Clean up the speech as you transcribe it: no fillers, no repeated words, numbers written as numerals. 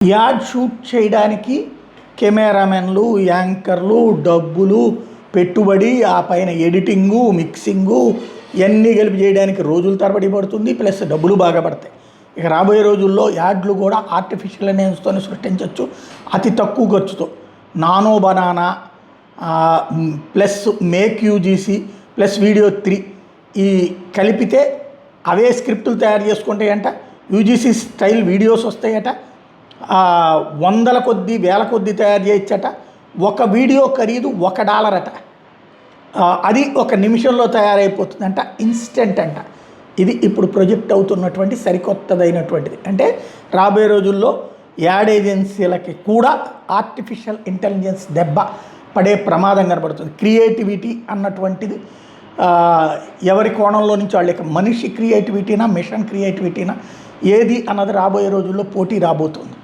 Ad shoot చేయడానికి కెమెరామెన్లు, యాంకర్లు, డబ్బులు, పెట్టుబడి, ఆ పైన ఎడిటింగు, మిక్సింగు ఇవన్నీ కలిపి చేయడానికి రోజుల తరబడి పడుతుంది. ప్లస్ డబ్బులు బాగా పడతాయి. ఇక రాబోయే రోజుల్లో యాడ్లు కూడా ఆర్టిఫిషియల్ ఇంటెలిజెన్స్తోనే సృష్టించవచ్చు అతి తక్కువ ఖర్చుతో. Nano banana plus make UGC plus video 3 ఈ కలిపితే అవే స్క్రిప్టులు తయారు చేసుకుంటాయంట. యూజీసీ స్టైల్ వీడియోస్ వస్తాయట. వందల కొద్దీ వేల కొద్దీ తయారు చేయొచ్చట. ఒక వీడియో ఖరీదు $1 అట. అది ఒక నిమిషంలో తయారైపోతుందంట. ఇన్స్టెంట్ అంట. ఇది ఇప్పుడు ప్రొజెక్ట్ అవుతున్నటువంటి సరికొత్తదైనటువంటిది. అంటే రాబోయే రోజుల్లో యాడ్ ఏజెన్సీలకి కూడా ఆర్టిఫిషియల్ ఇంటెలిజెన్స్ దెబ్బ పడే ప్రమాదం కనబడుతుంది. క్రియేటివిటీ అన్నటువంటిది ఎవరి కోణంలో నుంచి వాళ్ళకి మనిషి క్రియేటివిటీనా మిషన్ క్రియేటివిటీనా ఏది అన్నది రాబోయే రోజుల్లో పోటీ రాబోతుంది.